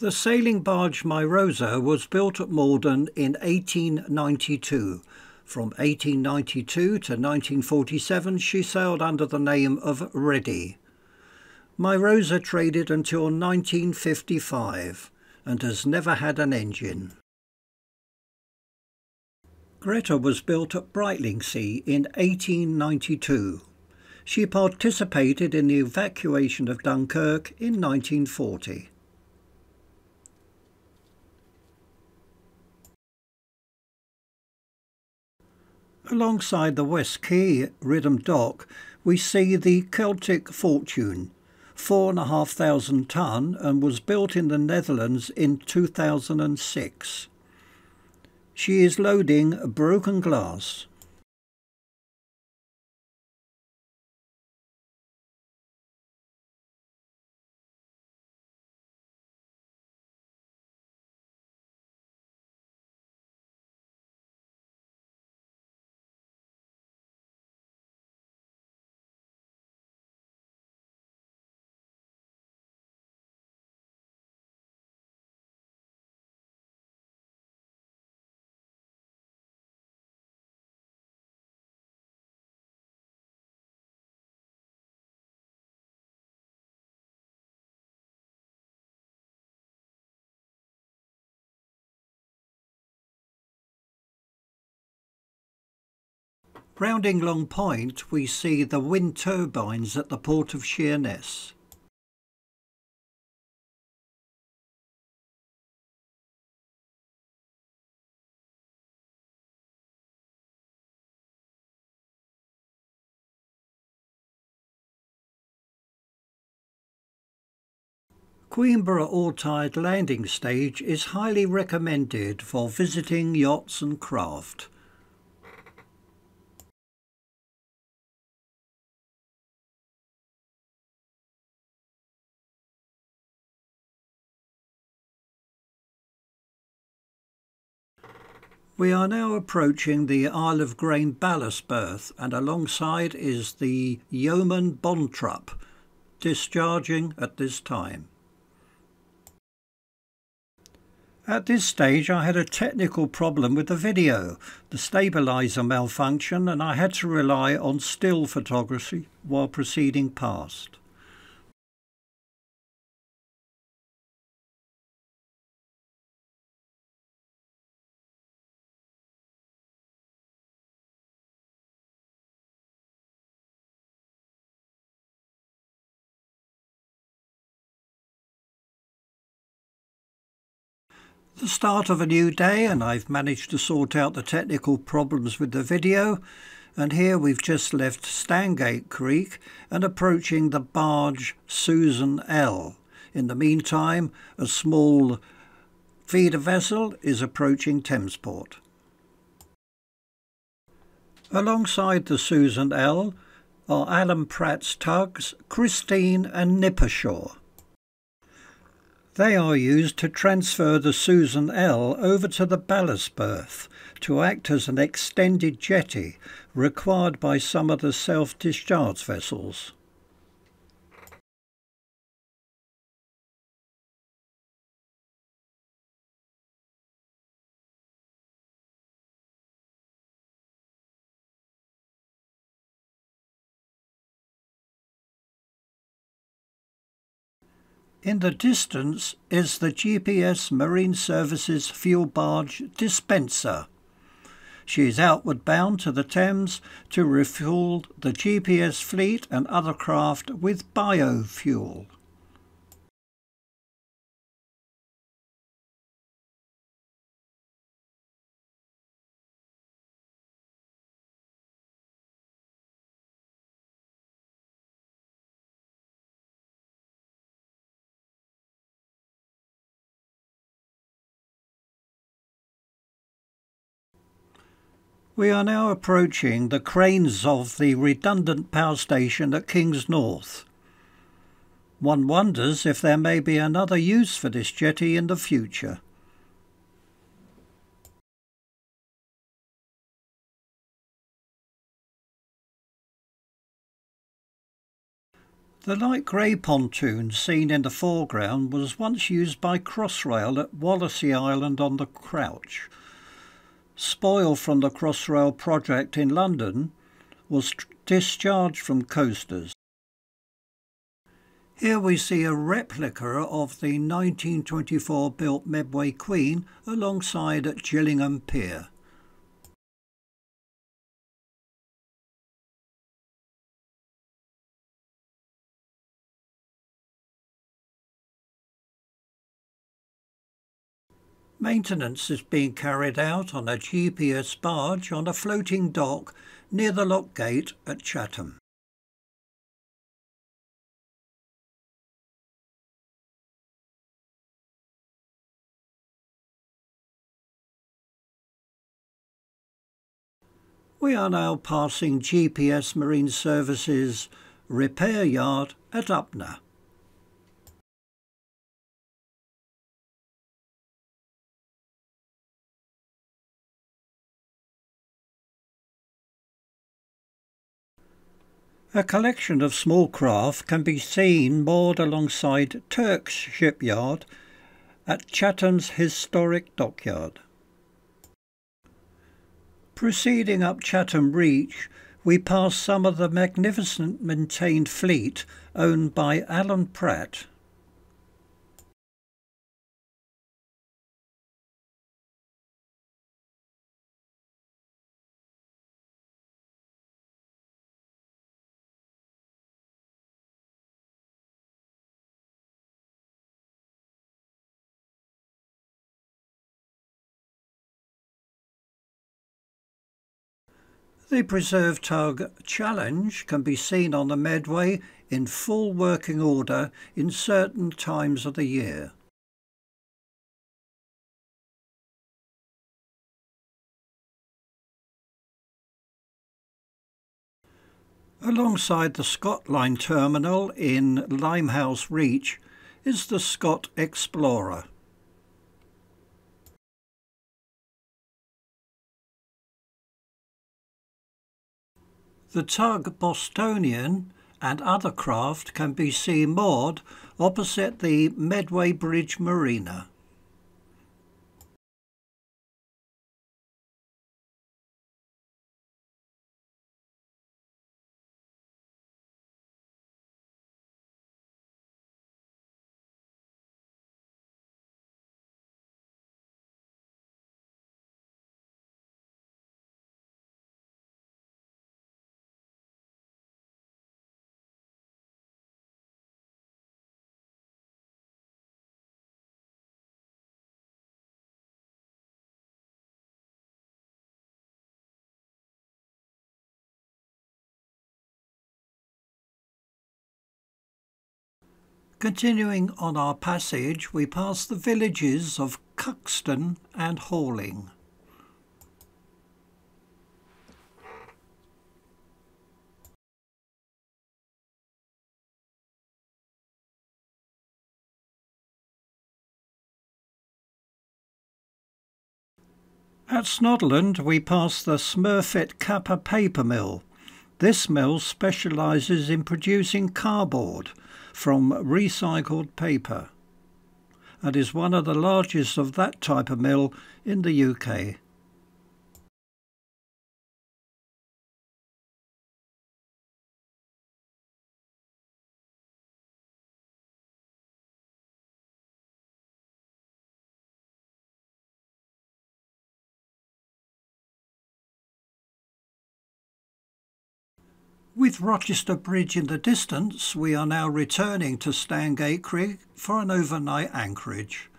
The sailing barge Myrosa was built at Malden in 1892. From 1892 to 1947 she sailed under the name of Ready. Myrosa traded until 1955 and has never had an engine. Greta was built at Brightlingsea in 1892. She participated in the evacuation of Dunkirk in 1940. Alongside the West Quay Ridham Dock we see the Celtic Fortune, 4,500 ton, and was built in the Netherlands in 2006. She is loading broken glass. Rounding Long Point we see the wind turbines at the port of Sheerness. Queenborough All-Tide landing stage is highly recommended for visiting yachts and craft. We are now approaching the Isle of Grain ballast berth, and alongside is the Yeoman Bontrup, discharging at this time. At this stage I had a technical problem with the video. The stabiliser malfunctioned and I had to rely on still photography while proceeding past. The start of a new day, and I've managed to sort out the technical problems with the video, and here we've just left Stangate Creek and approaching the barge Susan L. In the meantime a small feeder vessel is approaching Thamesport. Alongside the Susan L are Alan Pratt's tugs Christine and Nippershaw. They are used to transfer the Susan L over to the ballast berth to act as an extended jetty required by some of the self-discharge vessels. In the distance is the GPS Marine Services fuel barge Dispenser. She is outward bound to the Thames to refuel the GPS fleet and other craft with biofuel. We are now approaching the cranes of the redundant power station at King's North. One wonders if there may be another use for this jetty in the future. The light grey pontoon seen in the foreground was once used by Crossrail at Wallasey Island on the Crouch. Spoil from the Crossrail project in London was discharged from coasters. Here we see a replica of the 1924 built Medway Queen alongside at Gillingham Pier. Maintenance is being carried out on a GPS barge on a floating dock near the lock gate at Chatham. We are now passing GPS Marine Services repair yard at Upnor. A collection of small craft can be seen moored alongside Turk's shipyard at Chatham's historic dockyard. Proceeding up Chatham Reach, we pass some of the magnificent maintained fleet owned by Alan Pratt. The preserve tug Challenge can be seen on the Medway in full working order in certain times of the year. Alongside the Scott Line terminal in Limehouse Reach is the Scott Explorer. The tug Bostonian and other craft can be seen moored opposite the Medway Bridge Marina. Continuing on our passage, we pass the villages of Cuxton and Halling. At Snodland we pass the Smurfit Kappa paper mill. This mill specialises in producing cardboard from recycled paper and is one of the largest of that type of mill in the UK. With Rochester Bridge in the distance, we are now returning to Stangate Creek for an overnight anchorage.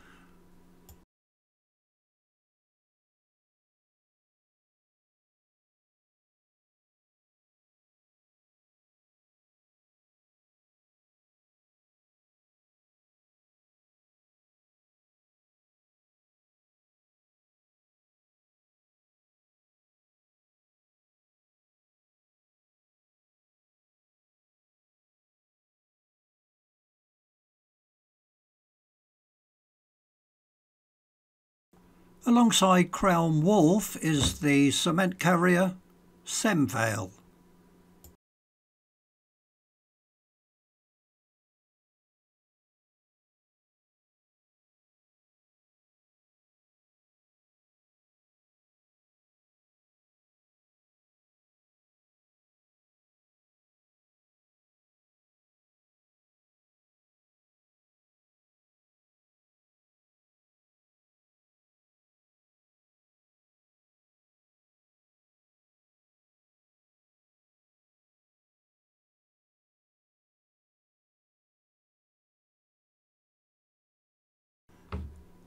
Alongside Crown Wharf is the cement carrier Semvale.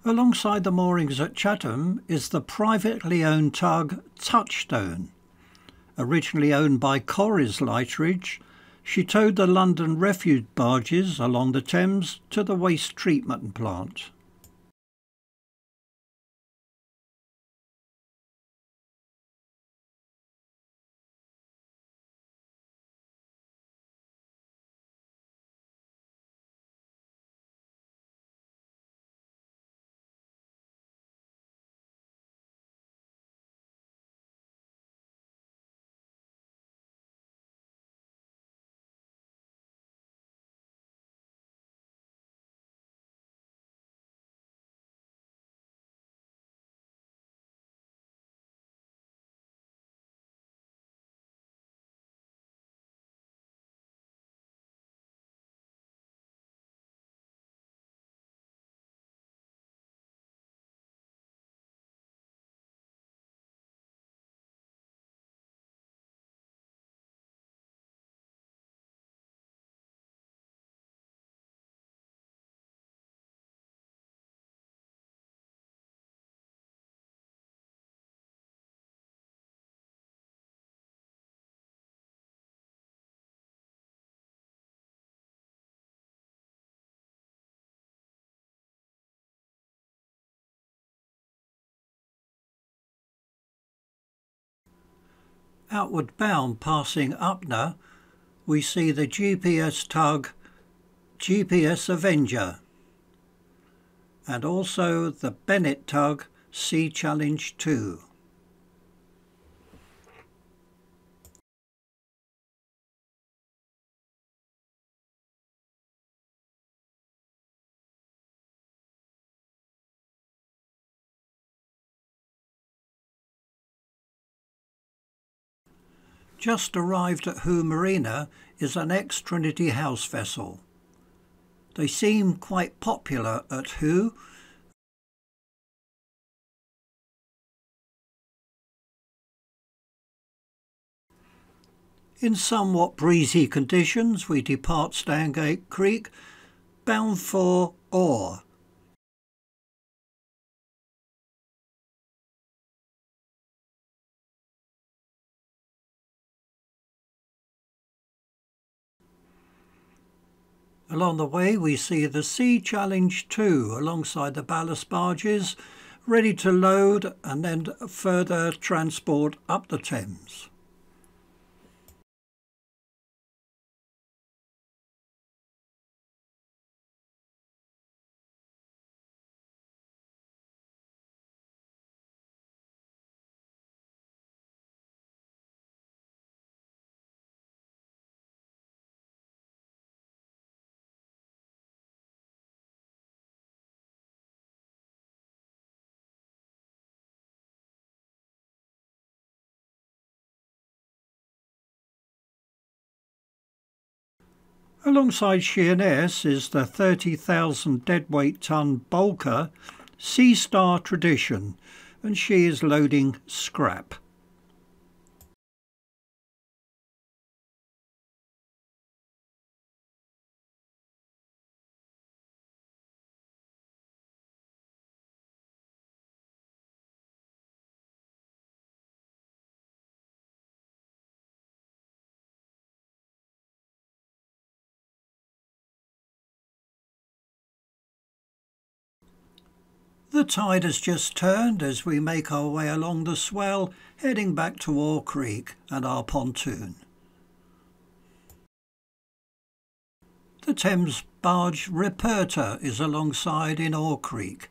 Alongside the moorings at Chatham is the privately owned tug Touchstone. Originally owned by Corries Lightridge, she towed the London refuse barges along the Thames to the waste treatment plant. Outward bound passing Upnor, we see the GPS tug GPS Avenger and also the Bennett tug Sea Challenge 2. Just arrived at Hoo Marina is an ex-Trinity House vessel. They seem quite popular at Hoo. In somewhat breezy conditions we depart Stangate Creek, bound for Orr. Along the way we see the Sea Challenge 2 alongside the ballast barges, ready to load and then further transport up the Thames. Alongside Sheerness is the 30,000 deadweight ton bulker Sea Star Tradition, and she is loading scrap. The tide has just turned as we make our way along the Swale, heading back to Orr Creek and our pontoon. The Thames barge Reperta is alongside in Orr Creek.